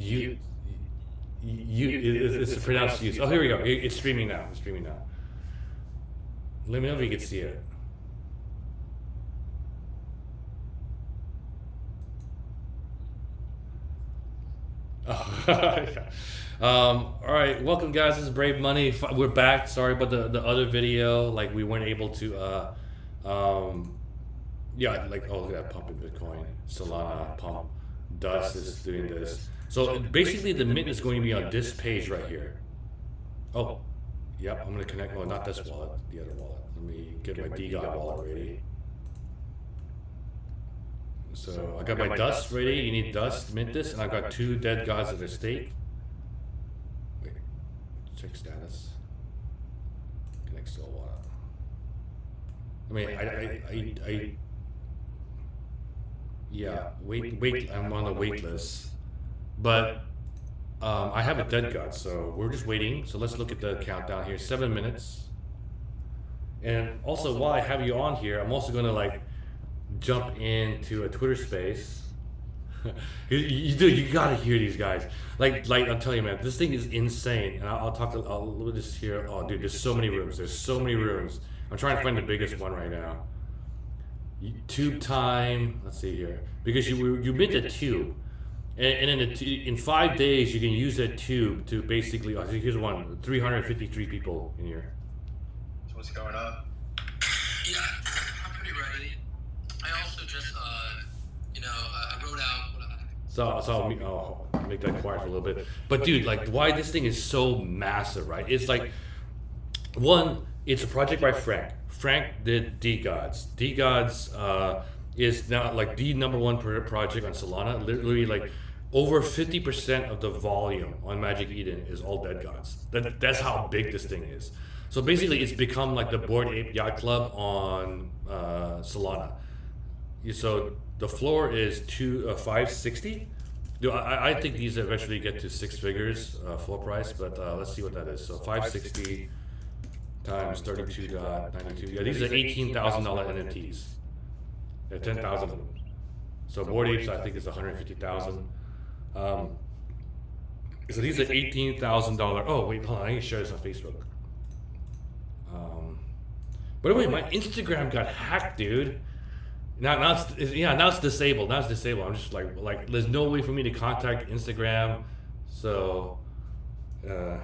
You, it's pronounced use. Oh, here we go. It's streaming now. It's streaming now. Let me know if you can see it. All right, welcome guys. This is Brave Money. We're back. Sorry about the other video. Like we weren't able to. Yeah, like oh look at that pumping Bitcoin. Solana pump. Dust is doing this. So basically, the mint is going to be on this page right here. Oh, yep. I'm gonna connect. Well, not this wallet. The other wallet. Let me get my DGOD wallet ready. So I got my dust ready. You need dust, mint this, and I've got 2 dead gods at stake. Wait, check status. Connect soul wallet. I mean, yeah. Wait. I'm on the wait list, but I have a dead god, so we're just waiting. So let's look at the countdown here. 7 minutes. And also, while I have you on here, I'm also gonna like jump into a Twitter space. you gotta hear these guys. Like I'm telling you, man, this thing is insane. And I'll just hear. Oh, dude, there's so many rooms. There's so many rooms. I'm trying to find the biggest one right now. Tube time. Let's see here, because you mint a tube, and in 5 days you can use that tube to basically. Oh, here's one. 353 people in here. So what's going on? Yeah, I'm pretty ready. I also just, I wrote out what I... So I'll make that quiet for a little bit. But dude, like, why this thing is so massive, right? It's like, one, it's a project by Frank. Frank did DGODs. DGODs is now like the #1 project on Solana. Literally, like, over 50% of the volume on Magic Eden is all dead gods. That's how big this thing is. So basically, it's become like the Bored Ape Yacht Club on Solana. So the floor is 560. I think these eventually get to 6 figures floor price, but let's see what that is. So 560 times 32.92. Yeah, these are $18,000 NFTs. There are 10,000 of them. So Bored Apes, I think, is 150,000. So these are $18,000. Oh wait, hold on. I need to share this on Facebook. By the way, my Instagram got hacked, dude. Now it's disabled. Now it's disabled. I'm just like there's no way for me to contact Instagram. So I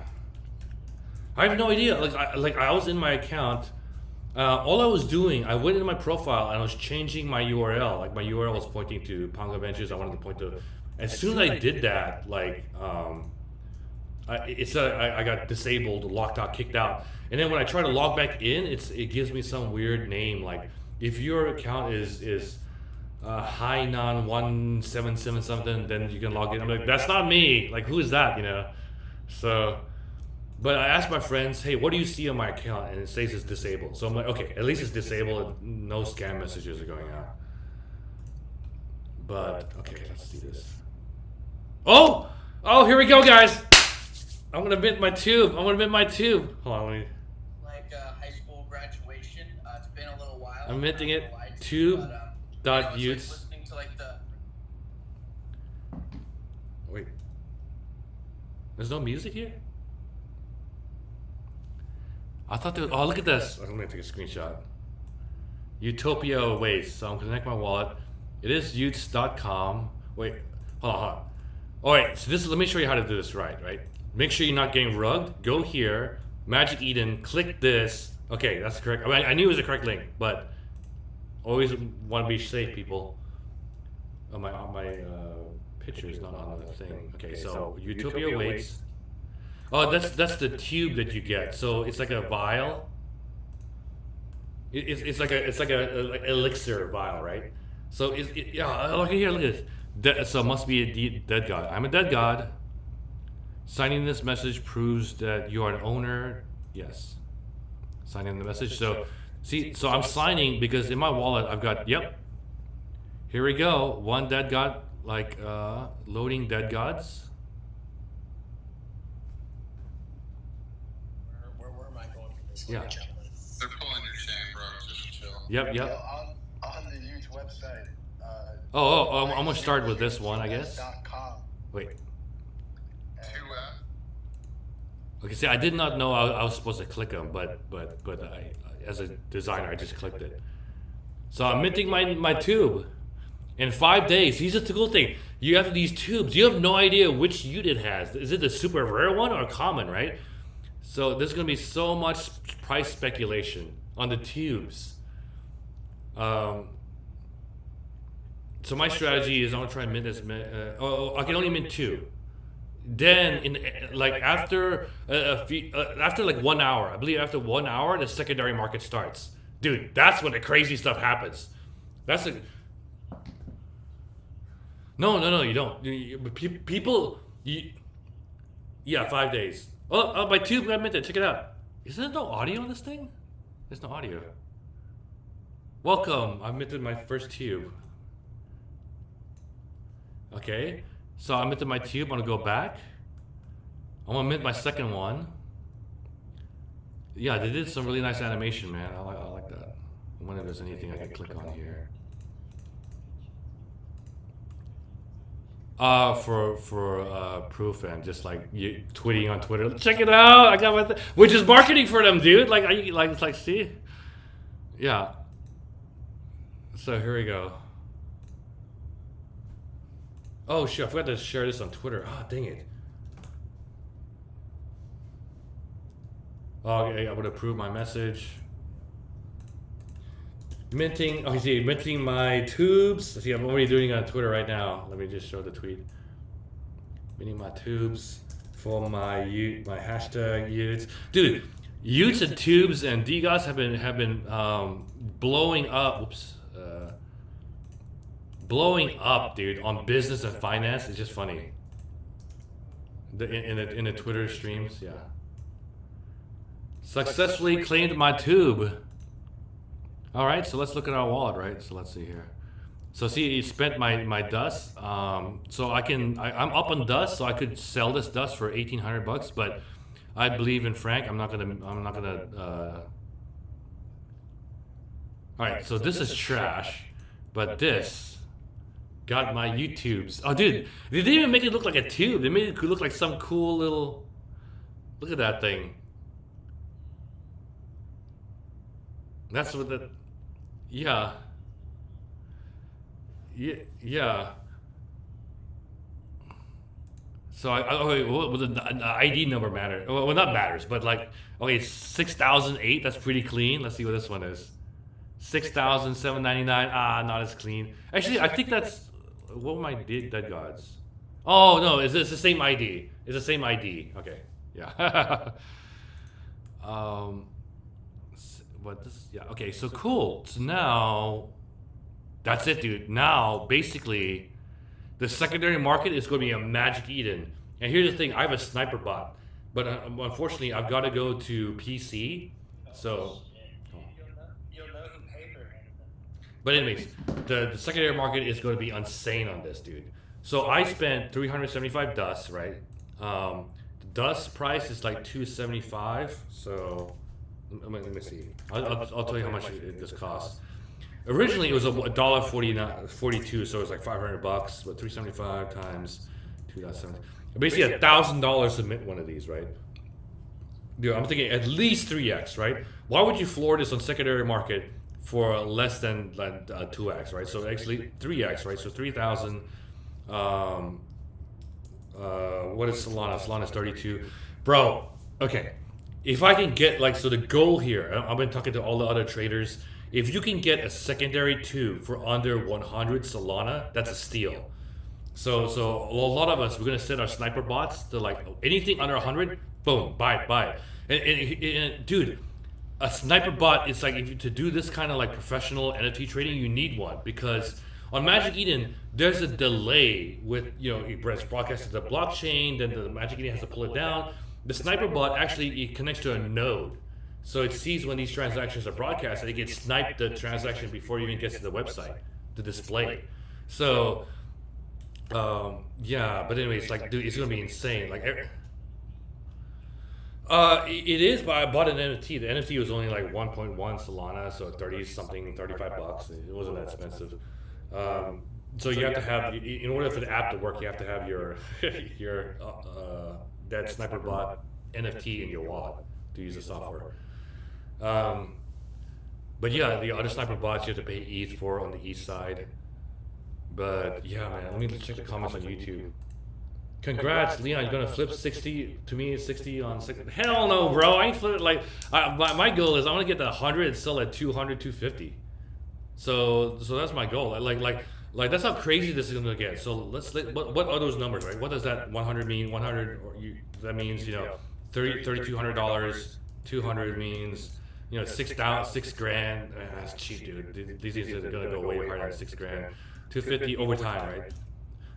have no idea. I was in my account. All I was doing, I went into my profile and I was changing my URL. Like my URL was pointing to Pongo Ventures. I wanted to point to. As soon as I did that, I got disabled, locked out, kicked out. And then when I try to log back in, it gives me some weird name. Like if your account is Hainan177 something, then you can log in. I'm like, that's not me. Like, who is that? You know? So, but I asked my friends, hey, what do you see on my account? And it says it's disabled. So I'm like, okay, at least it's disabled. No scam messages are going out. But okay, let's see this. Oh, here we go, guys. I'm gonna mint my tube. Hold on, let me. Like high school graduation. It's been a little while. I'm minting it. Tube.utes. Listening to like the... Wait. There's no music here? I thought there was. Oh, look at this. I'm gonna take a screenshot. Utopia awaits. So I'm gonna connect my wallet. It is y00ts.com. Wait, hold on. All right, so let me show you how to do this right? Make sure you're not getting rugged. Go here, Magic Eden, click this. Okay, that's correct. I mean, I knew it was the correct link, but always want to be safe, people. Oh, my picture is not on the thing. Okay, so Utopia awaits. Oh, that's the tube that you get. So it's like a vial. It's like a elixir vial, right? So yeah, look here, look at this. So it must be a dead god. I'm a dead god. Signing this message proves that you are an owner. Yes. Signing the message. So see, so I'm signing because in my wallet I've got, yep. Here we go. 1 dead god, like loading dead gods. Where am I going for this? Yeah. They're pulling your chain, bro. Just chill. Yep. On the youth website. I'm gonna start with this one, I guess. Wait. Okay, see, I did not know I was supposed to click them, but as a designer, I just clicked it. So I'm minting my tube in 5 days. Here's the cool thing: you have these tubes. You have no idea which ute it has. Is it the super rare one or common, right? So there's gonna be so much price speculation on the tubes. So my strategy is I'm gonna try and mint as many. I can only mint two. Then after after like 1 hour, I believe after 1 hour the secondary market starts. Dude, that's when the crazy stuff happens. That's like no, you don't. People, yeah, 5 days. Oh, my tube got minted. Check it out. Is there no audio on this thing? There's no audio. Welcome. I minted my first tube. Okay, so I minted my tube. I'm gonna go back. I'm gonna mint my second one. Yeah, they did some really nice animation, man. I like that. I wonder if there's anything I can click on here. For proof and just like you tweeting on Twitter. Check it out. I got my which is marketing for them, dude. It's like see, yeah. So here we go. Oh shit! I forgot to share this on Twitter. Ah, dang it. Okay, I'm gonna approve my message. Minting. Oh, you see, minting my tubes. See, I'm already doing it on Twitter right now. Let me just show the tweet. Minting my tubes for my hashtag utes. Dude, utes and tubes and DGOTs have been blowing up. Whoops. Blowing up, dude, on business and finance. It's just funny. In the Twitter streams, yeah. Successfully claimed my tube. All right, so let's look at our wallet, right? So let's see here. So see, you spent my dust. So I'm up on dust, so I could sell this dust for $1,800. But I believe in Frank. I'm not gonna. All right, so this is trash, but this got my YouTubes. Oh, dude, they didn't even make it look like a tube. They made it look like some cool little. Look at that thing. That's what the. Yeah. Yeah. So well, the ID number matters. Well, not matters, but like, okay, 6,008. That's pretty clean. Let's see what this one is. 6,799. Ah, not as clean. Actually, I think that's what were my dead gods. Oh no, it's the same ID. It's the same ID. Okay, yeah. What this? Yeah. Okay. So cool. So now, that's it, dude. Now, basically, the secondary market is going to be a magic Eden. And here's the thing: I have a sniper bot, but unfortunately, I've got to go to PC. So. But anyways, the secondary market is going to be insane on this, dude. So I spent 375 dust, right? The dust price is like 275. So let me see. I'll tell you how much this costs. Originally, it was $1.42, so it was like $500. But 375 times 2.7, basically $1,000 to mint one of these, right? Dude, I'm thinking at least 3x, right? Why would you floor this on secondary market for less than 2x, right? So actually 3x, right? So 3,000. What is Solana? Solana's 32, bro. Okay, if I can get so the goal here, I've been talking to all the other traders. If you can get a secondary tube for under 100 Solana, that's a steal. So a lot of us, we're gonna set our sniper bots to anything under 100, boom, buy. And dude, a sniper bot is to do this kind of professional NFT trading, you need one, because on Magic Eden there's a delay with it's broadcasted to the blockchain, then the Magic Eden has to pull it down. The sniper bot actually it connects to a node, so it sees when these transactions are broadcast and it gets sniped the transaction before it even gets to the website to display. So yeah, but anyways, dude, it's gonna be insane. It is, but I bought an NFT. The NFT was only 1.1 Solana, so 30 something, $35. It wasn't that expensive. So you have to have, in order for the app to work, you have to have your that sniper bot NFT in your wallet to use the software. But yeah, the other sniper bots you have to pay ETH for on the east side. But yeah, man, let me check the comments on YouTube. Congrats, Leon, you're gonna flip 60 to me, 60 on 60. Hell no, bro. I ain't flipping. Like, my goal is I want to get to 100 and sell at 200, 250. So that's my goal. Like that's how crazy this is gonna get. So what are those numbers, right? What does that 100 mean? 100, that means, you know, $3,200. 200 means, you know, 6 grand. That's cheap, dude. These things are gonna go way higher than 6 grand. 250 over time, right?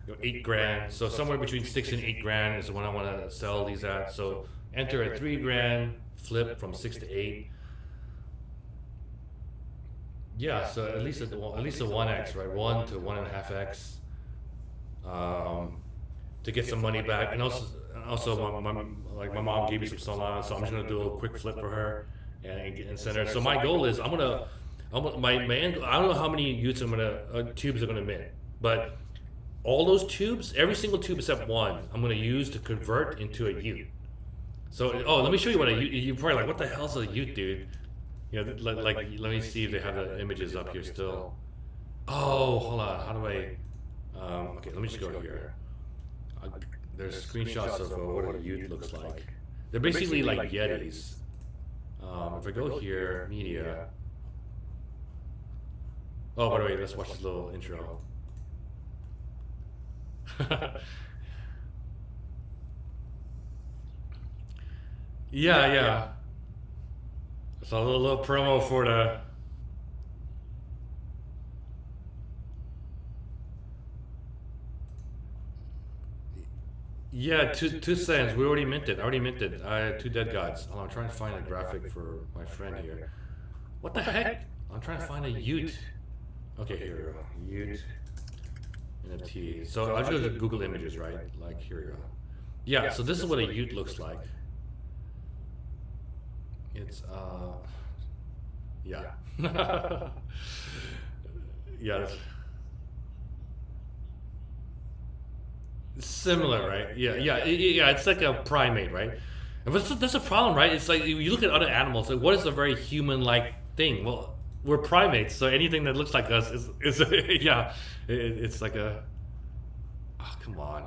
You know, 8 grand. So somewhere between 6 and 8 grand is when I want to sell these at. So enter at 3 grand, flip from 6 to 8. Yeah, so at least a 1x, right? 1 to 1.5x, to get some money back. And also my mom gave me some Solana, so I'm just gonna do a little quick flip for her and send her. So my goal is my end. I don't know how many tubes are gonna mint, but all those tubes, every single tube except one, I'm gonna use to convert into a Ute. So let me show you what a Ute. You're probably like, what the hell's a Ute, dude? You know, like let me see if they have the images up here still. Oh, hold on. How do I? Okay, let me just go here. There's screenshots of what a Ute looks like. They're basically like Yetis. If I go here, media. Oh, by the way, let's watch this little intro. Yeah. It's a little promo for the. Yeah, two cents. We already minted. I already minted. I had 2 dead gods. Oh, I'm trying to find a graphic for my friend here. What the heck? I'm trying to find a Ute. Okay, here we go. Ute. NFT. So I'll just go to Google Images, right? Like, here we go. Yeah, so this is what a Ute looks like. It's, yeah. Yeah. Similar, right? Yeah. It's like a primate, right? But that's a problem, right? It's like you look at other animals. Like, what is a very human-like thing? Well, we're primates, so anything that looks like us is yeah. It's like a. Oh, come on.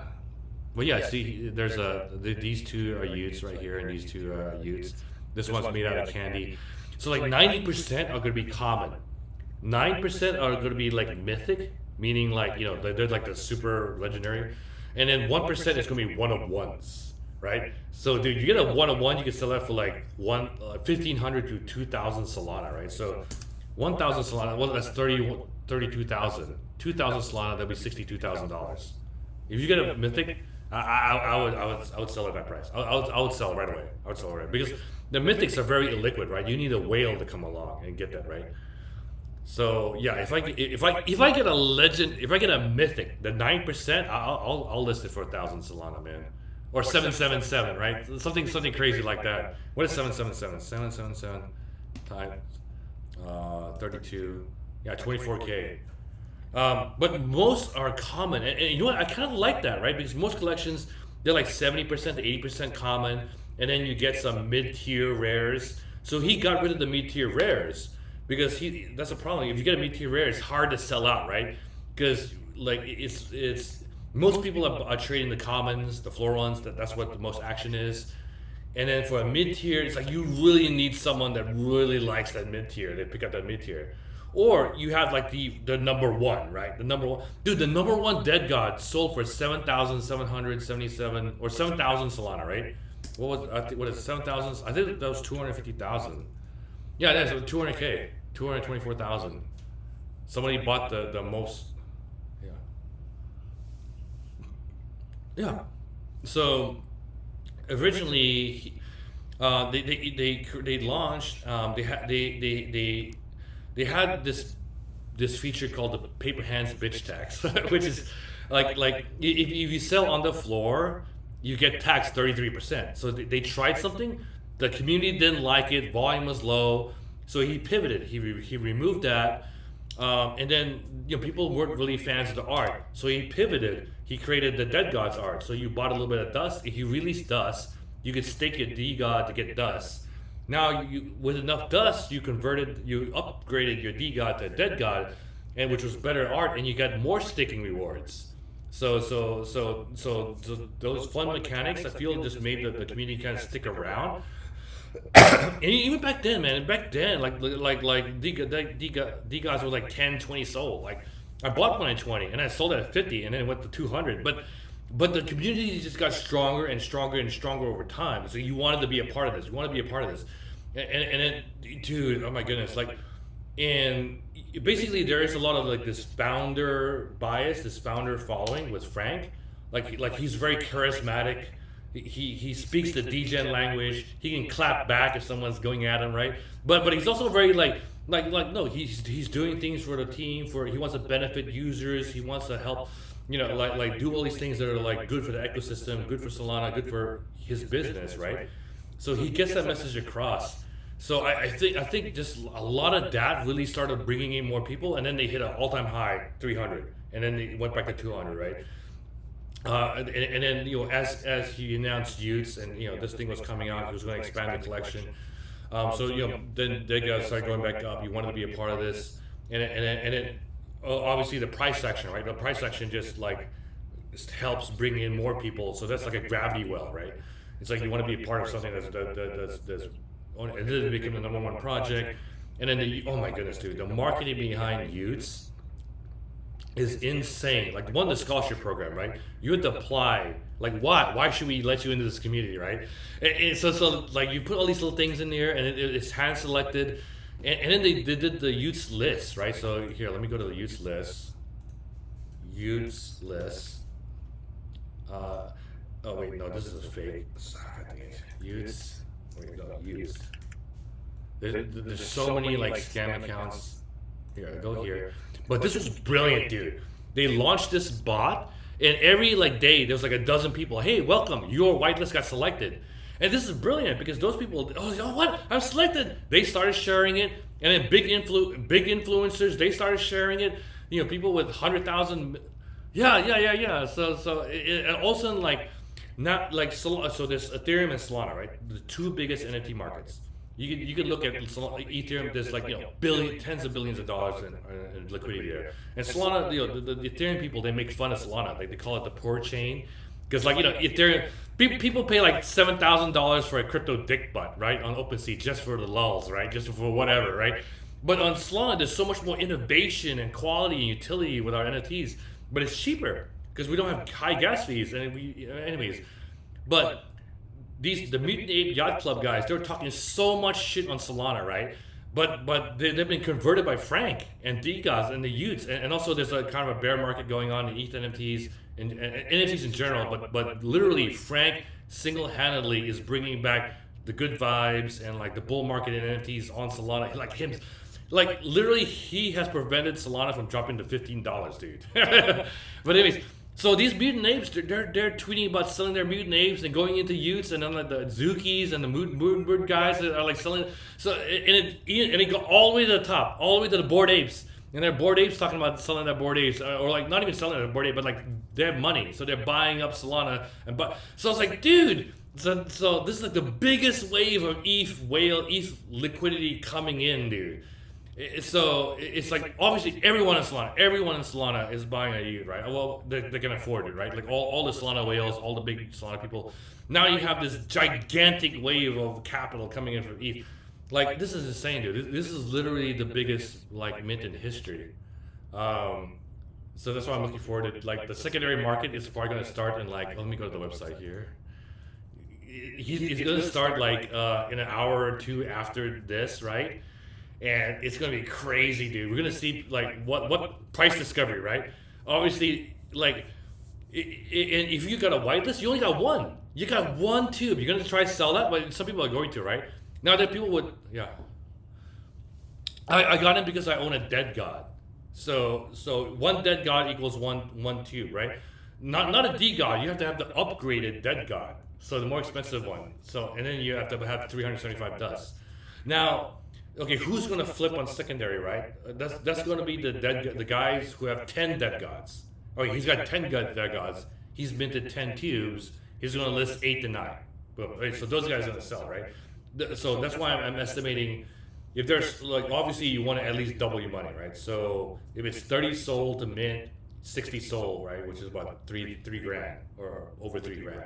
Well, yeah. See, there's these 2 are Utes right here, and these 2 are Utes. This one's made out of candy. So like 90% are going to be common. 9% are going to be like mythic, meaning like, you know, they're like the super legendary. And then 1% is going to be one-of-ones, right? So dude, you get a one-of-one, you can sell that for like 1,500 to 2,000 Solana, right? So 1,000 Solana, well, that's 32,000. 2,000 Solana, that'll be $62,000. If you get a mythic, I would sell at that price. I would sell it right away. I would sell it right, because the mythics are very illiquid, right? You need a whale to come along and get that, right? So yeah, if I get a legend, if I get a mythic, the 9%, I'll list it for 1,000 Solana, man, or 777, right? Something crazy like that. What is 777? 777 times 32, yeah, 24K. But most are common, and you know what? I kind of like that, right? Because most collections, they're like 70% to 80% common, and then you get some mid-tier rares. So he got rid of the mid-tier rares because that's a problem. If you get a mid-tier rare, it's hard to sell out, right? Because like it's most people are trading the commons, the floor ones. That's what the most action is. And then for a mid-tier, it's like you really need someone that really likes that mid-tier. They pick up that mid-tier. Or you have like the number one, right? The number one, dude. The number one dead god sold for 7,777 or 7,000 Solana, right? What is it? 7,000? I think that was 250,000. Yeah, that's 200K, 224,000. Somebody bought the most. Yeah. So originally, they launched. They had this feature called the paper hands bitch tax, which is like if you sell on the floor, you get taxed 33%. So they tried something, the community didn't like it, volume was low, so he pivoted. He removed that, and then people weren't really fans of the art, so he pivoted. He created the Dead Gods art. So you bought a little bit of dust. If you release dust, you could stake your D God to get dust. Now you with enough dust, you upgraded your D God to a dead God, and which was better art, and you got more staking rewards. So those fun mechanics, I feel, just made the community kind of stick around. And even back then, man, like D gods were like 10, 20 sold. Like I bought one at 20 and I sold it at 50 and then it went to 200. But the community just got stronger and stronger and stronger over time. So you wanted to be a part of this. You want to be a part of this. And then, dude, oh my goodness, like, and basically there is a lot of like this founder bias, this founder following with Frank. Like he's very charismatic. He speaks the degen language. He can clap back if someone's going at him, right? But he's also very like no, he's doing things for the team. He wants to benefit users. He wants to help, like do all these things that are like good for the ecosystem, good for Solana, good for his business, right? So he gets that message across. So I think just a lot of that really started bringing in more people, and then they hit an all-time high 300, and then they went back to 200, right? And then as he announced y00ts and this thing was coming out, he was going to expand the collection. Then they got started going back up. He wanted to be a part of this, and then obviously the price action, right? The price action just helps bring in more people. So that's like a gravity well, right? It's like you want to be a part of something that's and then it became the #1 project. And then oh my goodness, dude, the marketing behind y00ts is insane. Like the scholarship program, right? You had to apply. Like why should we let you into this community, right? And so like you put all these little things in there, and it's hand selected, and then they did the y00ts list, right? So here, let me go to the y00ts list. y00ts list. Oh wait, no, this is a fake. y00ts. Where we go? y00ts. There's so many like scam accounts. Here, go here. But this was brilliant, dude. They launched this bot, and every day there was like a dozen people. Hey, welcome, your whitelist got selected. And this is brilliant because those people, what? I'm selected. They started sharing it, and then big influencers, they started sharing it. People with 100,000. Yeah. So and also so there's Ethereum and Solana, right? The two biggest NFT markets. You could look at Ethereum. There's tens of billions of dollars in liquidity there. And Solana, the Ethereum people, they make fun of Solana. They call it the poor chain, because Ethereum people pay like $7,000 for a crypto dick butt, right, on OpenSea just for the lulz, right, just for whatever, right. But on Solana, there's so much more innovation and quality and utility with our NFTs, but it's cheaper because we don't have high gas fees. And but the Mutant Ape Yacht Club guys, they're talking so much shit on Solana, right? But they've been converted by Frank and D-Gods and the y00ts, and also there's a kind of a bear market going on in ETH NFTs and NFTs in general. But literally, Frank single-handedly is bringing back the good vibes and the bull market in NFTs on Solana. Literally, he has prevented Solana from dropping to $15, dude. But anyways. So these mutant apes, they're tweeting about selling their mutant apes and going into y00ts, and then the Zookies and the Moonbird guys that are selling. So and it go all the way to the top, all the way to the Bored Apes, and they're Bored Apes talking about selling their Bored Apes, or not even selling their Bored Ape, but they have money, so they're buying up Solana so it's dude. So this is the biggest wave of ETH liquidity coming in, dude. So it's obviously everyone in Solana is buying a y00ts, right? Well, they can afford it, right? All the Solana whales, all the big Solana people. Now you have this gigantic wave of capital coming in from ETH. This is insane, dude. This is literally the biggest mint in history. So that's why I'm looking forward to the secondary market is probably going to start in let me go to the website here. He's going to start in an hour or two after this, right? And it's gonna be crazy, dude. We're gonna see what price discovery, right? Obviously, if you got a whitelist, you only got one. You got one tube. You're gonna try to sell that, but some people are going to, right? Now that people would, yeah. I got it because I own a dead god. So one dead god equals one tube, right? Not a D god. You have to have the upgraded dead god. So the more expensive one. So and then you have to have 375 dust. Now. Okay, who's going to flip on secondary, right? That's going to be the guys who have 10 dead gods. Okay, he's got 10 dead gods. He's minted 10 tubes. He's going to list 8 to 9. Boom. Right? So those guys are gonna sell, right? So that's why I'm estimating. If there's like obviously you want to at least double your money, right? So if it's 30 sold to mint, 60 sold, right, which is about three grand or over 3 grand.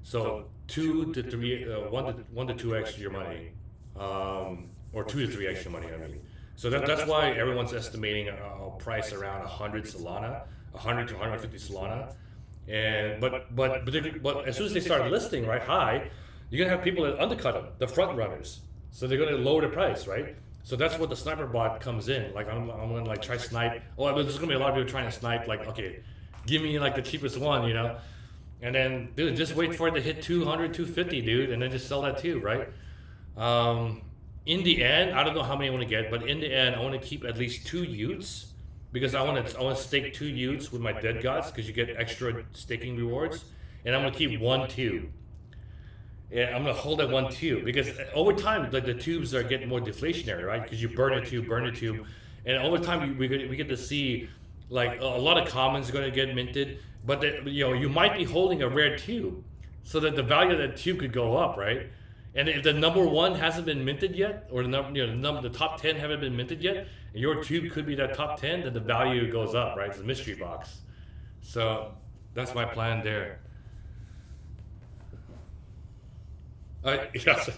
So 2 to 3, 1 to 2x your money, or 2 to 3x your money. I mean, so that's why everyone's estimating a price around 100 Solana, 100 to 150 Solana, and but as soon as they start listing right high, you're gonna have people that undercut them, the front runners. So they're gonna lower the price, right? So that's what the sniper bot comes in. Like I'm gonna like try snipe. Oh, but there's gonna be a lot of people trying to snipe. Like, okay, give me like the cheapest one, you know. And then, dude, just wait for it to hit 200, 250, dude, and then just sell that too, right? In the end, I don't know how many I want to get, but in the end, I want to keep at least 2 Utes because I want to stake 2 Utes with my dead gods because you get extra staking rewards, and I'm gonna keep 1 tube. Yeah, I'm gonna hold that 1 tube because over time, like the tubes are getting more deflationary, right? Because you burn a tube, and over time we get to see like a lot of commons are gonna get minted, but you might be holding a rare tube, so that the value of that tube could go up, right? And if the number 1 hasn't been minted yet, or the top 10 haven't been minted yet, and your tube could be that top 10, then the value goes up, right? It's a mystery box. So that's my plan there. Yes.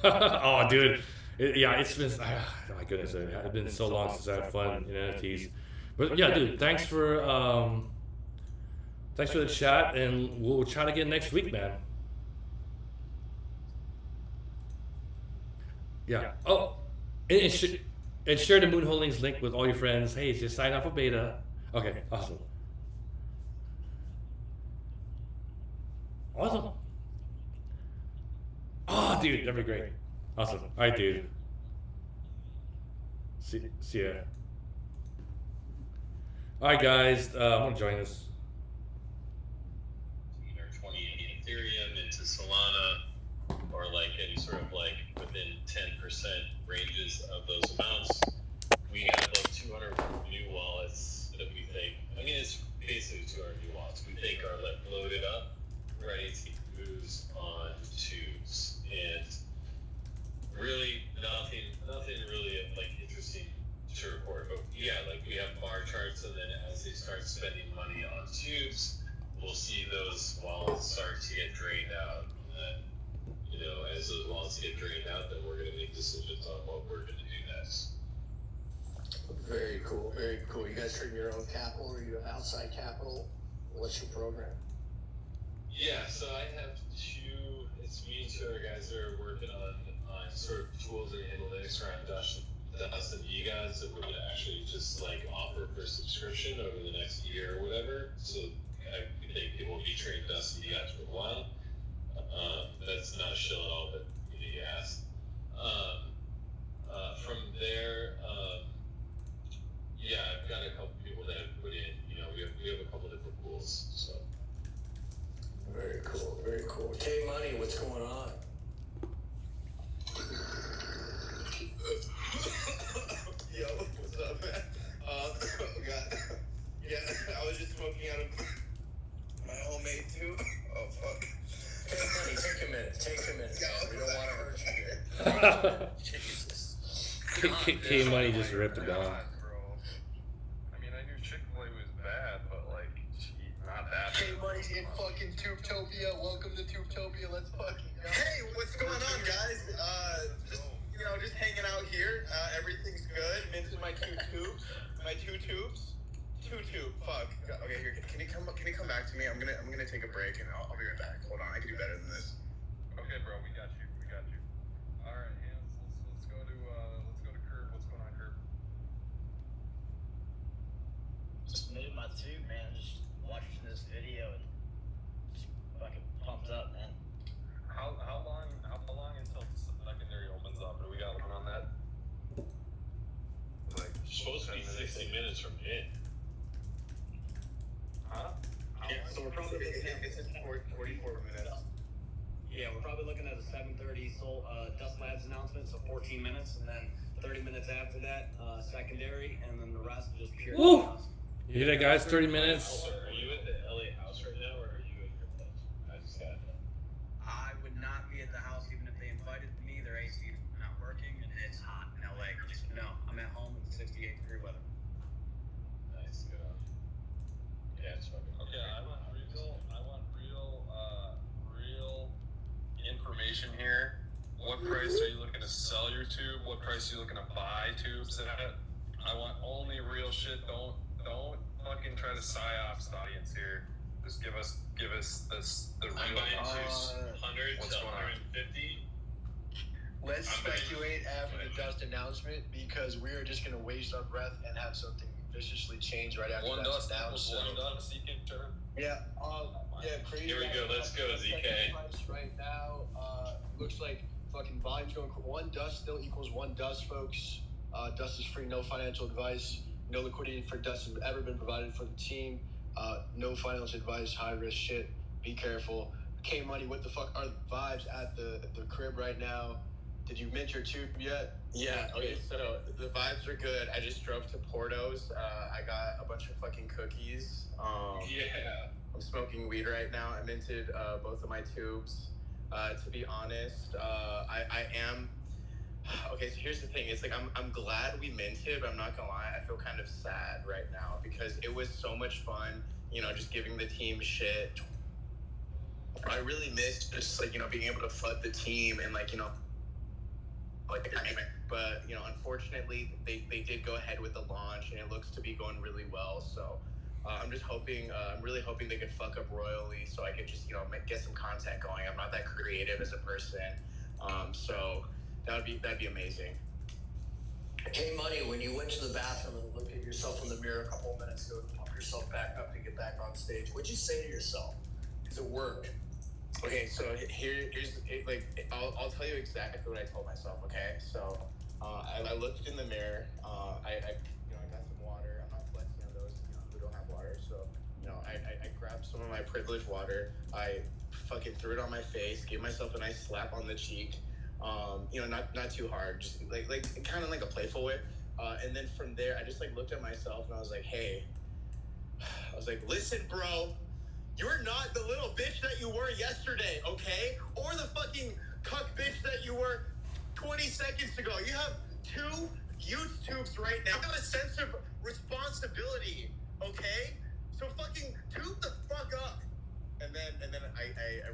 Oh, dude. It's been. Oh my goodness, it's been so long since I had fun in NFTs. But yeah, dude, thanks for the chat, and we'll chat again next week, man. Yeah. Oh, and share the Moon Holdings link with all your friends. Hey, just sign up for beta. Okay, awesome. Awesome. Oh, dude, that'd be great. Awesome. All right, dude. See ya. All right, guys. I'm gonna join this. 20 in Ethereum into Solana, or like any sort of like within 10% ranges of those amounts. We have like 200 new wallets that we think. I mean, it's basically 200 new wallets we think are like loaded up, ready to use on tubes, and really nothing really like interesting to report. But yeah, like we have bar charts, and then as they start spending money on tubes, we'll see those wallets start to get drained out. And then, as those wallets get drained out, then we're going to make decisions on what we're going to do next. Very cool, very cool. You guys trade your own capital, or you have outside capital? What's your program? Yeah, so I have it's me and 2 other guys that are working on sort of tools and analytics around Dust and eGods that we're going to actually just like offer for subscription over the next year or whatever. So I think people will be trading Dust and eGods for a while. That's not a shill at all, but you asked. From there, yeah, I've got a couple people that have put in, we have a couple different pools, so. Very cool, very cool. K Money, what's going on? Yo, what's up, man? God. Yeah, I was just smoking out of my homemade too. Oh, fuck. K Money, take a minute. We don't want to hurt you here. Jesus. K Money just ripped it down. I mean, I knew Chick-fil-A was bad, but like, not that. K Money's in fucking Tubetopia. Welcome to Tubetopia. Let's fucking go. Hey, what's going on, guys? Just hanging out here. Everything's good. Minting my 2 tubes. Fuck. Okay, here. Can you come back to me? I'm gonna take a break and I'll be right back. Hold on. I can do better than this. Okay, bro. We got you. All right, hands. Let's go to Curb. What's going on, Curb? Just moved my tube, man. Just watching this video and just fucking pumped up, man. How long until secondary opens up? Do we got one on that? Like, supposed to be 60 minutes from in. Huh? Yeah, so we're probably it's 44 minutes. Yeah, we're probably looking at a 7:30 Dust Labs announcement, so 14 minutes, and then 30 minutes after that, secondary, and then the rest just pure. Woo! You hear that, guys? 30 minutes. Are you at the LA house right now, or are you at your place? cannot be at the house even if they invited me. Their AC is not working, and it's hot in LA. No, I'm at home in 68-degree weather. Nice, good on. Yeah, it's fucking. Okay, I want real information here. What price are you looking to sell your tube? What price are you looking to buy tubes at? I want only real shit. Don't fucking try to psyops the audience here. Just give us the real I'm buying numbers. 100 What's to going on? 150. Let's I'm ready. speculate after Go ahead. the dust announcement because we are just gonna waste our breath and have something viciously change right after One that's dust announced. equals one dust. You can turn. Yeah, crazy. Here we go, let's go, ZK. Price right now, looks like fucking volume's going. One dust still equals one dust, folks. Dust is free, no financial advice. No liquidity for dust has ever been provided for the team. No financial advice, high risk shit. Be careful. K Money, what the fuck are the vibes at the crib right now? Did you mint your tube yet? Yeah, okay, so the vibes are good. I just drove to Porto's. I got a bunch of fucking cookies. Yeah. I'm smoking weed right now. I minted both of my tubes. To be honest, I am. Okay, so here's the thing. It's like I'm glad we minted, but I'm not gonna lie. I feel kind of sad right now because it was so much fun. You know, just giving the team shit. I really missed just like being able to flood the team and like but unfortunately they did go ahead with the launch and it looks to be going really well. So I'm just hoping I'm really hoping they could fuck up royally so I could just get some content going. I'm not that creative as a person, so that'd be amazing. K Money, when you went to the bathroom and looked at yourself in the mirror a couple of minutes ago to pump yourself back up to get back on stage, what'd you say to yourself? Because it worked. Okay, so I'll tell you exactly what I told myself. Okay, so I looked in the mirror. I got some water. I'm not flexing on those who don't have water. So I grabbed some of my privileged water. I fucking threw it on my face. Gave myself a nice slap on the cheek. Not too hard. Just like kind of like a playful way. And then from there, I just looked at myself and I was like, hey. I was like, listen, bro. You're not the little bitch that you were yesterday, okay? Or the fucking cuck bitch that you were 20 seconds ago. You have 2 youth tubes right now. You have a sense of responsibility, okay? So fucking tube the fuck up. And then I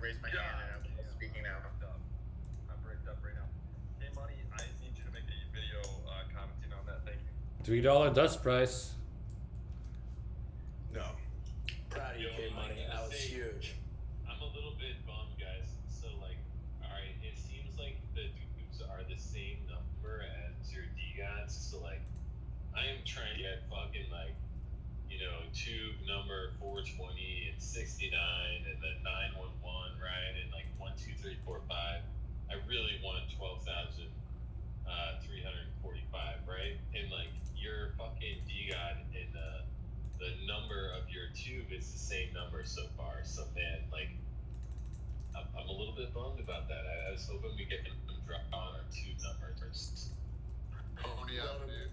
raised my hand and I'm speaking now. I'm bricked up right now. Hey, Money, I need you to make a video commenting on that. Thank you. $3 dust price. No. Proud of you, K Money. That was huge. I'm a little bit bummed, guys. So, alright, it seems like the tubes are the same number as your DGOTs. So, I am trying to get fucking, tube number 420 and 69 and then 911, right? And 1, 2, 3, 4, 5. I really want 12,345, right? And, your fucking DGOT and the number of your tube is the same number so far. So man, I'm a little bit bummed about that. I was hoping we get them drop on our tube number first. Pony up, dude.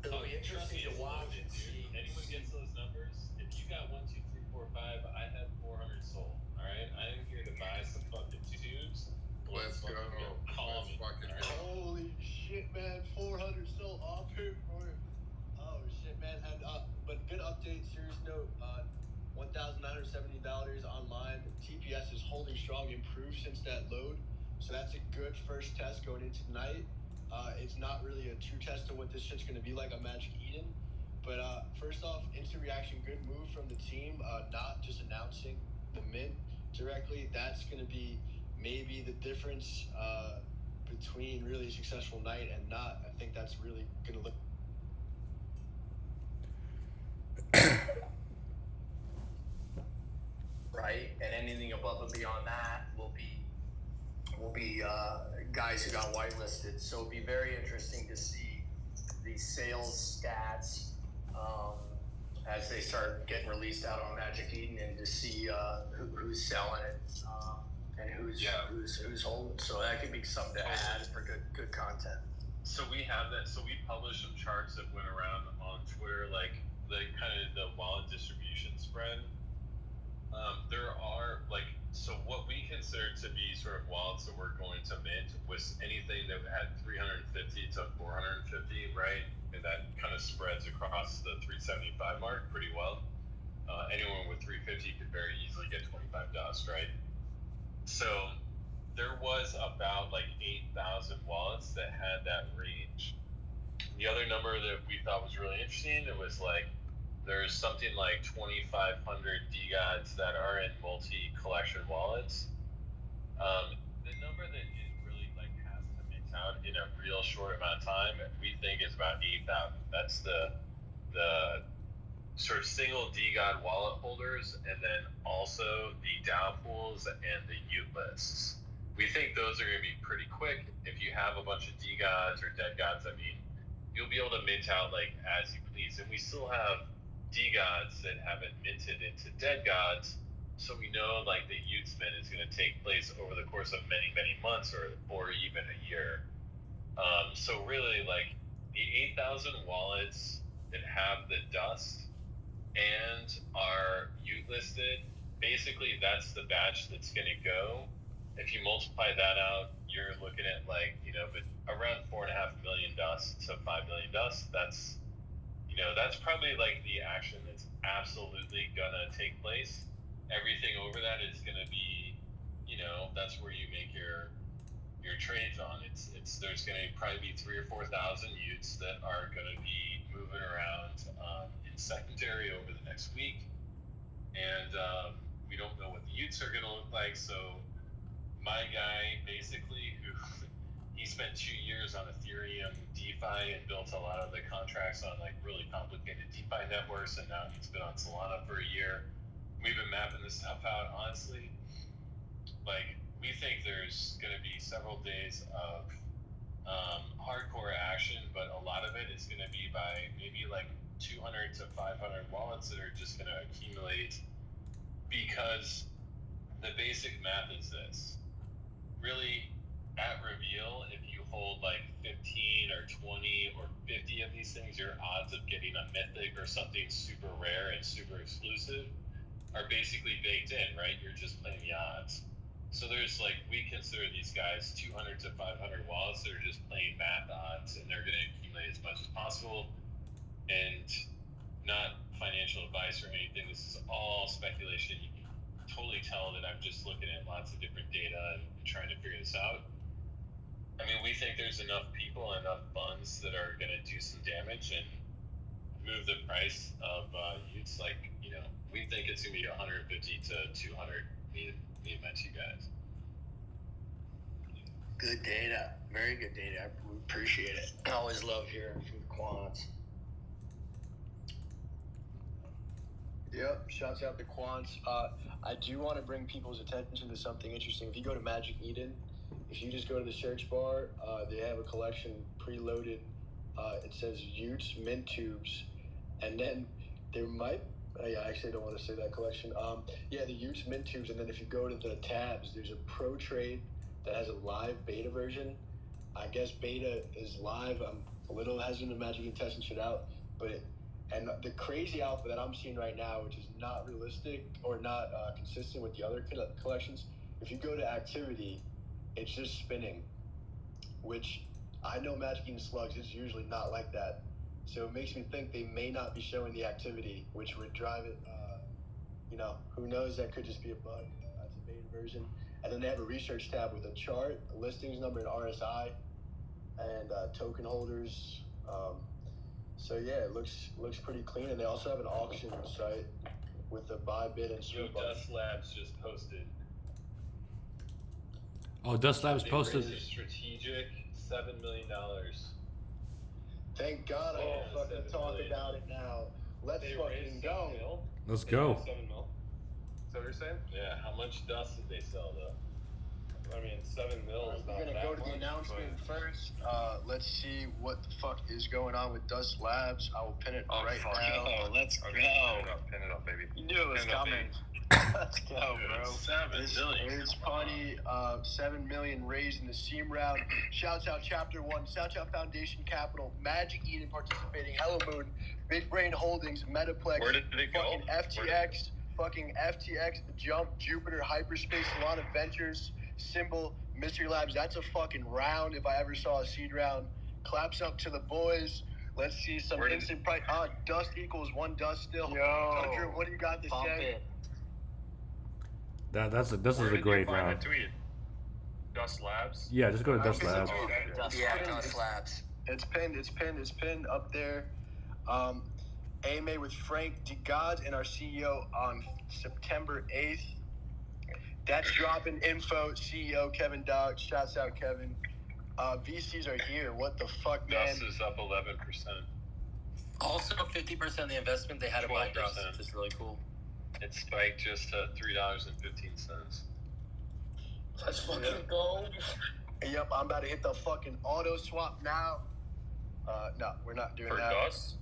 It'll be interesting to watch and Dude, see. anyone gets those numbers? If you got 1, 2, 3, 4, 5, I have 400 sold. All right, I am here to buy some fucking tubes. Let's go. Call Let's me. fucking all right? go. Holy shit, man! 400 still off here for it. Oh shit, man! And but good update. Serious note. $1,970 online. TPS is holding strong, improved since that load. So that's a good first test going into tonight. It's not really a true test of what this shit's gonna be like on Magic Eden. But first off, instant reaction, good move from the team. Not just announcing the mint directly. That's gonna be maybe the difference between really a successful night and not. I think that's really gonna look. Right, and anything above and beyond that will be guys who got whitelisted. So it'll be very interesting to see the sales stats as they start getting released out on Magic Eden, and to see who's selling it and who's holding. So that could be something to add for good content. So we have that. So we published some charts that went around on Twitter, the kind of the wallet distribution spread. There are so what we consider to 350 to 450, right? And that kind of spreads across the 375 mark pretty well. Anyone with 350 could very easily get 25 dust, right? So there was about like 8,000 wallets that had that range. The other number that we thought was really interesting, it was like there's something like 2,500 DGODs that are in multi-collection wallets. The number that it really like has to mint out in a real short amount of time, we think is about 8,000. That's the sort of single DGOD wallet holders, and then also the DAO pools and the UT lists. We think those are going to be pretty quick. If you have a bunch of DGODs or dead gods, I mean, you'll be able to mint out like as you please. And we still have DGODs that haven't minted into dead gods, so we know like the UT mint is going to take place over the course of many, many months or even a year. So really, like the 8,000 wallets that have the dust and are UT listed, basically that's the batch that's going to go. If you multiply that out, you're looking at like, but around 4.5 million dust to 5 million dust. That's, that's probably like the action that's absolutely gonna take place. Everything over that is gonna be, that's where you make your trades on. There's gonna probably be 3,000 or 4,000 UTs that are gonna be moving around in secondary over the next week, and we don't know what the UTs are gonna look like. So my guy basically, who he spent 2 years on Ethereum DeFi and built a lot of the contracts on like really complicated DeFi networks, and now he's been on Solana for a year. We've been mapping this stuff out. Honestly, like we think there's going to be several days of hardcore action, but a lot of it is going to be by maybe like 200 to 500 wallets that are just going to accumulate, because the basic math is this. Really, at reveal, if you hold like 15 or 20 or 50 of these things, your odds of getting a mythic or something super rare and super exclusive are basically baked in, right? You're just playing the odds. So there's like, we consider these guys 200 to 500 wallets that are just playing math odds, and they're going to accumulate as much as possible. And not financial advice or anything. This is all speculation. You can totally tell that I'm just looking at lots of different data and trying to figure this out. I mean, we think there's enough people and enough funds that are going to do some damage and move the price of UTs. Like, we think it's going to be 150 to 200. Me and my two guys. Good data. Very good data. I appreciate it. I always love hearing from the quants. Yep, shouts out to quants. I do want to bring people's attention to something interesting. If you go to Magic Eden, if you just go to the search bar, they have a collection preloaded. It says Utes mint tubes, and then there might. I actually don't want to say that collection. The Utes mint tubes, and then if you go to the tabs, there's a pro trade that has a live beta version. I guess beta is live. I'm a little hesitant to Magic Eden testing shit out, but. And the crazy alpha that I'm seeing right now, which is not realistic or not consistent with the other collections, if you go to activity, it's just spinning, which I know Magic Eden Slugs is usually not like that. So it makes me think they may not be showing the activity, which would drive it, who knows, that could just be a bug. That's a beta version. And then they have a research tab with a chart, a listings number, and RSI, and token holders. So yeah, it looks pretty clean, and they also have an auction site with a buy, bid, and strip. Dust Labs just posted. Oh, Dust Labs They posted. raised a strategic $7 million. Thank God I can fucking talk about it now. Let's fucking go. Let's go. 7 mil. Is that what you're saying? Yeah, how much dust did they sell though? I mean, 7 mil is We're not gonna that go to the much, announcement but- first. Let's see what the fuck is going on with Dust Labs. I will pin it right fuck now. yeah. Let's Okay, go. Pin it up, baby. You knew it was Pin it up, coming. baby. Let's go, bro. 7 million. It's funny. 7 million raised in the SEAM round. Shouts out Chapter 1. Shouts out Foundation Capital. Magic Eden participating. Hello Moon. Big Brain Holdings. Metaplex. Where did it go? Fucking FTX. Fucking FTX. Jump. Jupiter. Hyperspace. Solana Ventures. Symbol. Mystery Labs. That's a fucking round if I ever saw a seed round. Claps up to the boys. Let's see some Where did- instant price. Dust equals one dust still. Yo. Tundra, what do you got to Pump say? it. This Where is a did you great find round. that tweet? Dust Labs? Yeah, just go to Dust Okay, Labs. so Yeah, Dust Labs. It's pinned up there. AMA with Frank DeGods and our CEO on September 8th. That's dropping info. CEO Kevin Dog. Shouts out Kevin. VCs are here. What the fuck, man? Dust is up 11%. Also, 50% of the investment they had to buy Dust, 12%. which is really cool. It spiked just to $3.15. Let's fucking go. Yep, I'm about to hit the fucking auto swap now. No, we're not doing For that. Dust?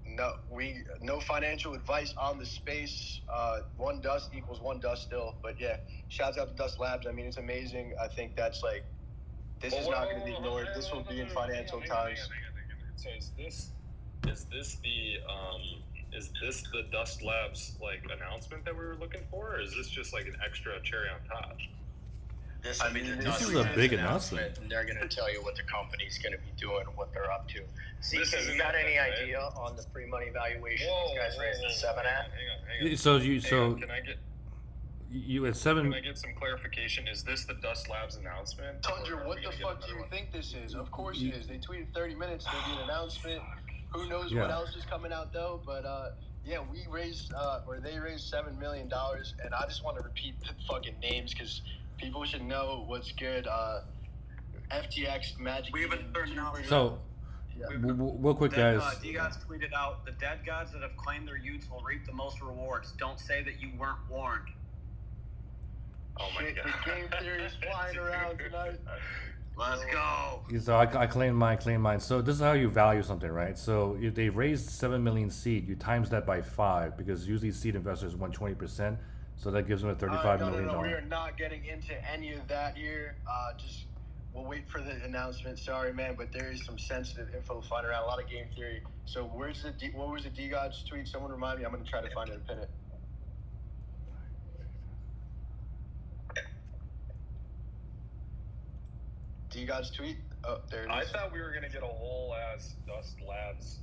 No financial advice on the space. One dust equals one dust still. But yeah, shouts out to Dust Labs. I mean, it's amazing. I think that's like, this is not going to be ignored. This will be in financial times. So is this the Dust Labs like announcement that we were looking for, or is this just like an extra cherry on top? This is a big announcement. And they're going to tell you what the company's going to be doing, what they're up to. This CK, isn't you got any that, right? idea on the pre-money valuation these guys raised the 7 at? Hang on. So Can I get you at 7. Can I get some clarification? Is this the Dust Labs announcement? Tundra, or are what we the gonna get fuck do another you one? think this is? Of course it is. They tweeted 30 minutes. There'll be an announcement. Who knows Yeah. what else is coming out though? But yeah, we raised or they raised $7 million, and I just want to repeat the fucking names because people should know what's good. FTX, Magic. We have a third announcement. So, Yeah. real quick, guys. D-Gods tweeted out, the dead gods that have claimed their youths will reap the most rewards. Don't say that you weren't warned. Oh my Shit, god. the game theory is flying around tonight. Let's go. So I claim mine. So this is how you value something, right? So if they raised 7 million seed, you times that by 5 because usually seed investors want 20%. So that gives them a $35 million. No, we are not getting into any of that here. Just we'll wait for the announcement. Sorry, man, but there is some sensitive info flying around. A lot of game theory. So what was the D-Gods tweet? Someone remind me. I'm gonna try to find it and pin it. D-Gods tweet. Oh, there it I is. thought we were gonna get a whole ass Dust Labs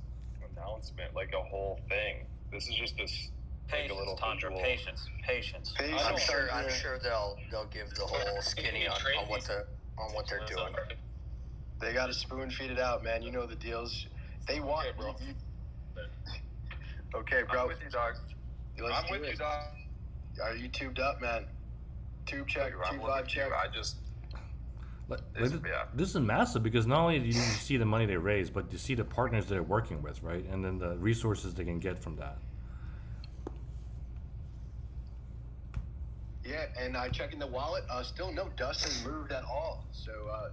announcement, like a whole thing. This is just this like a Patience, little Tundra. visual. Patience. Patience, I'm Tundra. sure they'll give the whole skinny on what they're doing. They gotta spoon feed it out, man. You know the deals. They want, Okay, bro. Okay, bro. I'm with you, dog. Let's I'm do with it. you, dog. Are you tubed up, man? Tube check, I'm tube looking vibe at you. check. I just yeah. This is massive because not only do you see the money they raise, but you see the partners they're working with, right? And then the resources they can get from that. Yeah, and I check in the wallet. Still no dust has moved at all. So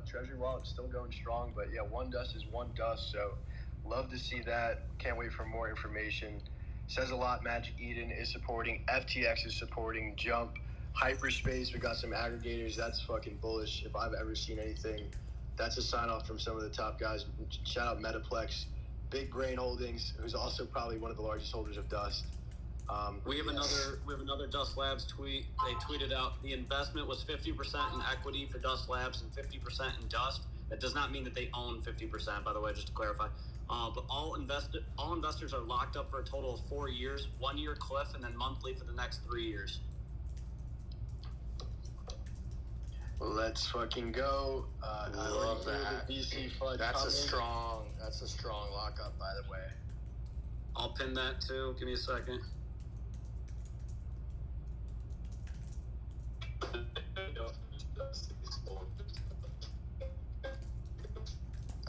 Treasury wallet's still going strong. But yeah, one dust is one dust. So love to see that. Can't wait for more information. Says a lot. Magic Eden is supporting. FTX is supporting. Jump. Hyperspace. We got some aggregators. That's fucking bullish. If I've ever seen anything, that's a sign off from some of the top guys. Shout out Metaplex. Big Brain Holdings, who's also probably one of the largest holders of Dust. We have another Dust Labs tweet. They tweeted out the investment was 50% in equity for Dust Labs and 50% in Dust. That does not mean that they own 50%, by the way, just to clarify. But all investors are locked up for a total of 4 years, 1 year cliff, and then monthly for the next 3 years. Let's fucking go. I Love already hear that. the VC fund That's a coming. strong lockup, by the way. I'll pin that too. Give me a second.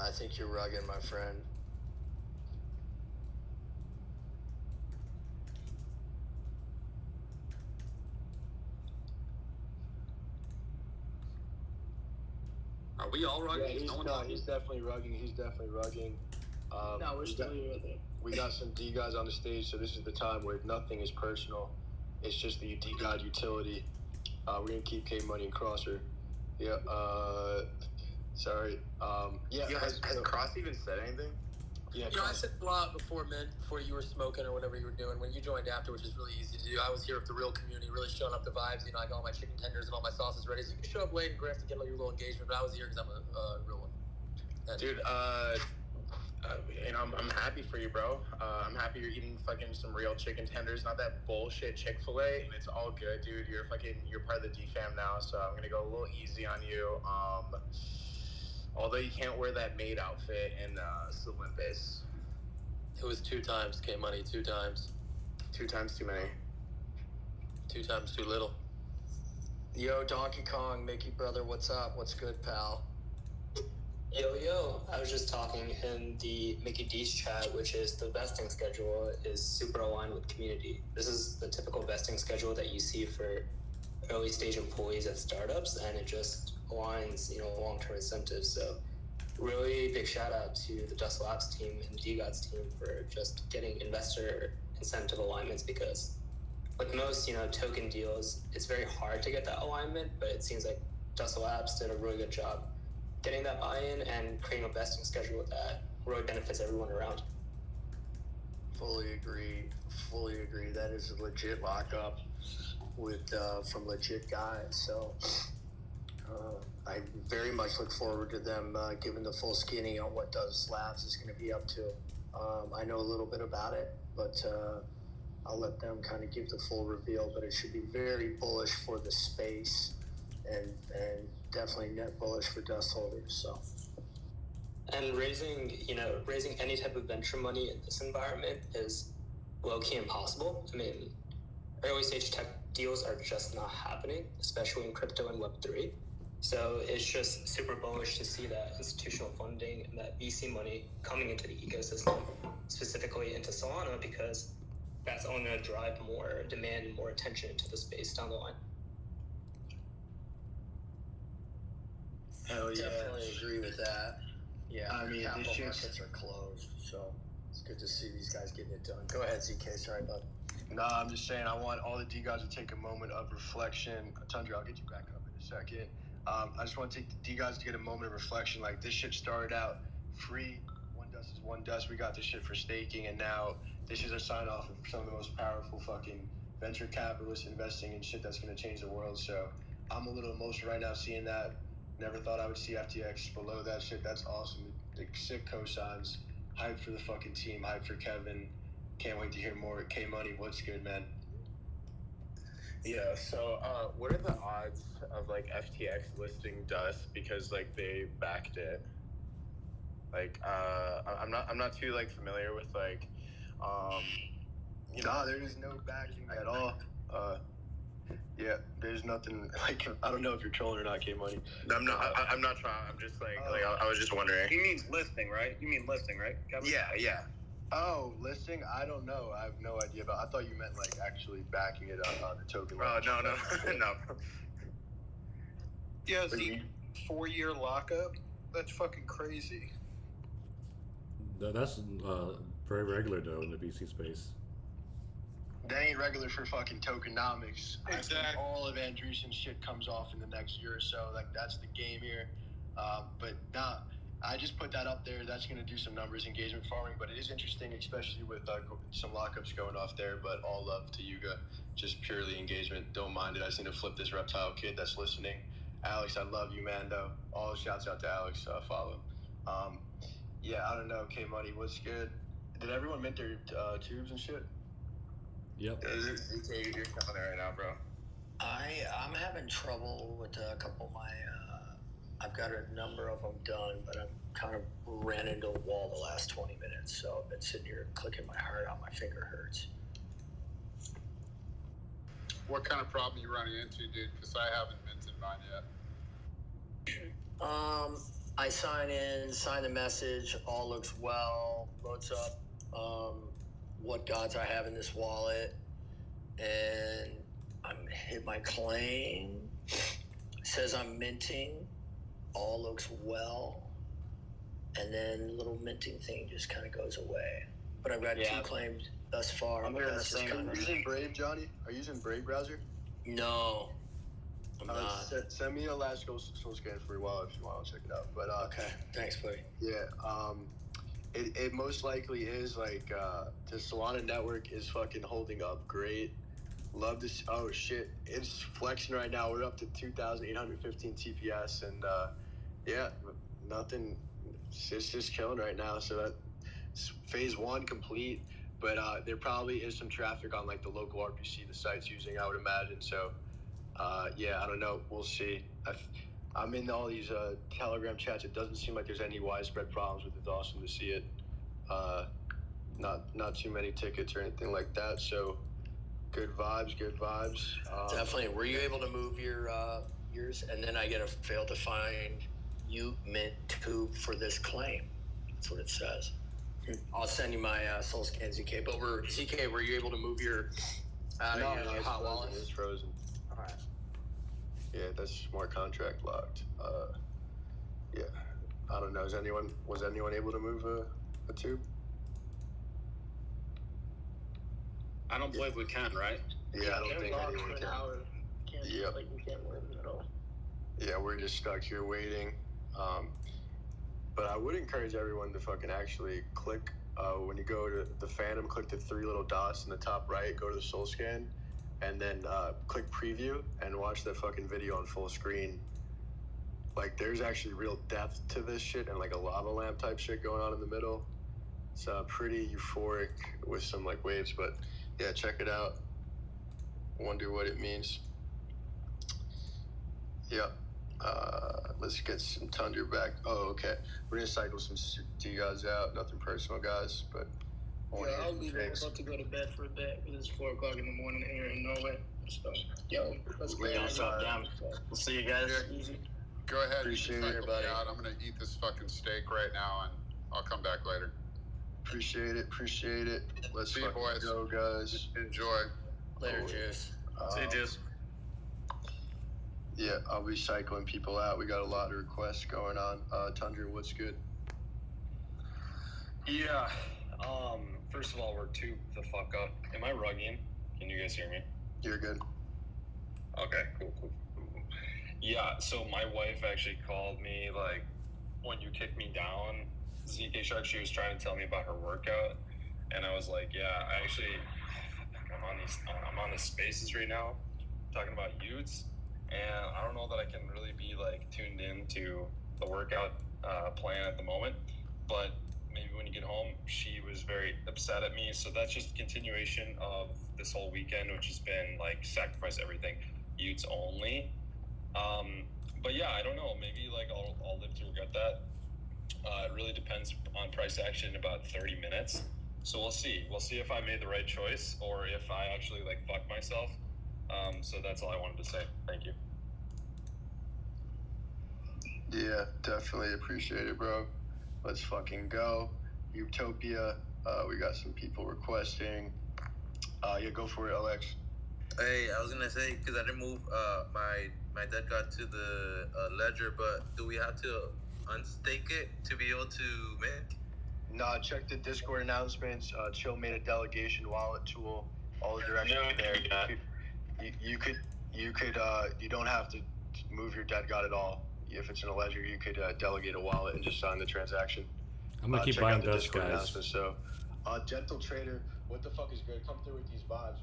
I think you're rugged, my friend. Are we all rugged? Yeah, he's definitely rugging. No, we're still here. We got some D guys on the stage, so this is the time where nothing is personal. It's just the D God utility. We're gonna keep K Money and Crosser. Yeah. Sorry. Yeah. Has Cross even said anything? Yeah. I said a lot before, man, before you were smoking or whatever you were doing. When you joined after, which is really easy to do, I was here with the real community, really showing up the vibes. I got all my chicken tenders and all my sauces ready. So you can show up late and have to get all your little engagement, but I was here because I'm a real one. Dude, I'm happy for you, bro. I'm happy you're eating fucking some real chicken tenders, not that bullshit Chick-fil-A, and it's all good, dude. You're part of the D-fam now, so I'm gonna go a little easy on you. Although you can't wear that maid outfit in Olympus. It was 2 times, K-Money, 2 times. 2 times too many. 2 times too little. Yo, Donkey Kong, Mickey brother, what's up? What's good, pal? Yo, I was just talking in the Mickey D's chat, which is the vesting schedule is super aligned with community. This is the typical vesting schedule that you see for early stage employees at startups, and it just aligns, long-term incentives. So really big shout out to the Dust Labs team and the DGODS team for just getting investor incentive alignments, because with most, token deals, it's very hard to get that alignment, but it seems like Dust Labs did a really good job getting that buy-in and creating a vesting schedule that really benefits everyone around. Fully agree. That is a legit lockup with from legit guys. So I very much look forward to them giving the full skinny on what Dust Labs is going to be up to. I know a little bit about it, but I'll let them kind of give the full reveal. But it should be very bullish for the space, and definitely net bullish for Dust holders. So, and raising any type of venture money in this environment is low-key impossible. I mean, early stage tech deals are just not happening, especially in crypto and Web3. So it's just super bullish to see that institutional funding and that VC money coming into the ecosystem, specifically into Solana, because that's only going to drive more demand and more attention to the space down the line. Hell yeah. Definitely agree with that. Yeah, I mean, capital this markets are closed, so it's good to see these guys getting it done. Go ahead, ZK. Sorry, bud. Nah, I'm just saying, I want all the D guys to take a moment of reflection. Tundra, I'll get you back up in a second. I just want to take the D guys to get a moment of reflection. Like, this shit started out free. One dust is one dust. We got this shit for staking, and now this is a sign off of some of the most powerful fucking venture capitalists investing in shit that's going to change the world. So I'm a little emotional right now seeing that. Never thought I would see FTX below that shit. That's awesome. The sick cosigns. Hype for the fucking team. Hype for Kevin. Can't wait to hear more. K-Money, what's good, man? Yeah, so what are the odds of like FTX listing Dust because like they backed it? Like I'm not too like familiar with like Nah, there is no backing at all. Yeah, there's nothing like I don't know if you're trolling or not, K-Money. I'm not trying. I'm just like I was just wondering. He means listing, right? You mean listing, right, Kevin? Yeah. Oh, listing? I don't know. I have no idea about. I thought you meant like actually backing it on the token. Oh no. Yeah, the 4-year lockup. That's fucking crazy. That's very regular though in the VC space. That ain't regular for fucking tokenomics. Exactly. I think all of Andreessen's shit comes off in the next year or so. Like, that's the game here. But nah, I just put that up there. That's going to do some numbers, engagement farming. But it is interesting, especially with some lockups going off there. But all love to Yuga. Just purely engagement. Don't mind it. I just need to flip this reptile kid that's listening. Alex, I love you, man, though. All shouts out to Alex. Follow him. Yeah, I don't know. K-Money, what's good? Did everyone mint their tubes and shit? Yep. You're killing it right now, bro. I'm having trouble with a couple of my. I've got a number of them done, but I'm kind of ran into a wall the last 20 minutes, so I've been sitting here clicking my heart out. My finger hurts. What kind of problem you running into, dude? Because I haven't minted mine yet. I sign in, sign the message, all looks well, loads up what gods I have in this wallet, and I'm hit my claim. Says I'm minting, all looks well, and then the little minting thing just kind of goes away. But I've got 2 claims thus far. I'm hearing the same. Are you using Brave, Johnny? Are you using Brave browser? No, I'm not. Send me a last soul scan for your wallet if you want to check it out. But Okay, thanks, buddy. Yeah, it most likely is like the Solana network is fucking holding up great. Love this. Oh shit, it's flexing right now. We're up to 2,815 TPS, and yeah, nothing. it's just killing right now. So that's phase 1 complete, but there probably is some traffic on like the local RPC the site's using, I would imagine. So yeah, I don't know. We'll see. I'm in all these Telegram chats. It doesn't seem like there's any widespread problems with it. It's awesome to see it. Not too many tickets or anything like that. So good vibes. Definitely. Were you able to move yours? And then I get a fail to find you mint tube for this claim. That's what it says. I'll send you my soul scan ZK. But ZK, were you able to move your out of your hot wallet? It's frozen. All right. Yeah, that's smart contract locked. Yeah, I don't know. Was anyone able to move a tube? I don't believe we can, right? Yeah, I don't think anyone can. Yep. Like we can't move at all. Yeah, we're just stuck here waiting. But I would encourage everyone to fucking actually click when you go to the Phantom, click the 3 little dots in the top right, go to the soul scan, and then click preview and watch that fucking video on full screen. Like, there's actually real depth to this shit and like a lava lamp type shit going on in the middle. It's pretty euphoric with some like waves, but yeah, check it out. Wonder what it means. Yep. Let's get some Tundra back. Oh, okay. We're gonna cycle some D-Gods out. Nothing personal, guys, but I'll leave it. I'm about to go to bed for a bit because it's 4 o'clock in the morning here in Norway. So, let's go. We'll see you guys. Easy. Go ahead. Appreciate you it, buddy. Out. I'm gonna eat this fucking steak right now, and I'll come back later. Appreciate it. Let's see you, boys. Go, guys. Enjoy. Later, Juice. See you, Juice. Yeah, I'll be cycling people out. We got a lot of requests going on. Tundra, what's good? Yeah. First of all, we're too the fuck up. Am I rugging? Can you guys hear me? You're good. Okay, cool. Yeah, so my wife actually called me like when you kicked me down, ZK Shark. She was trying to tell me about her workout, and I was like, yeah, I'm on these spaces right now, talking about y00ts, and I don't know that I can really be like tuned into the workout plan at the moment, but maybe when you get home. She was very upset at me, so that's just a continuation of this whole weekend, which has been like sacrifice everything, y00ts only. But yeah, I don't know, maybe like I'll live to regret that. It really depends on price action in about 30 minutes, so we'll see if I made the right choice or if I actually like fucked myself. So that's all I wanted to say. Thank you. Yeah, definitely appreciate it, bro. Let's fucking go. Utopia. We got some people requesting. Yeah, go for it, Alex. Hey, I was gonna say, because I didn't move my dead god to the ledger, but do we have to unstake it to be able to mint? Nah, check the Discord announcements. Chill made a delegation wallet tool. All the directions are there. You don't have to move your dead god at all. If it's in a ledger, you could delegate a wallet and just sign the transaction. I'm gonna keep buying dust, guys. So, Gentle Trader, what the fuck is good? Come through with these vibes.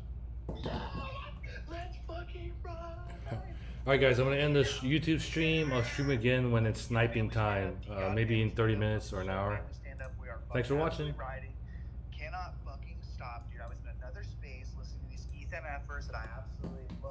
Let's fucking ride. Alright guys, I'm gonna end this YouTube stream. I'll stream again when it's sniping time, maybe in 30 minutes or an hour. Thanks for watching. Cannot fucking stop, dude. I was in another space listening to these ETH MFers that I absolutely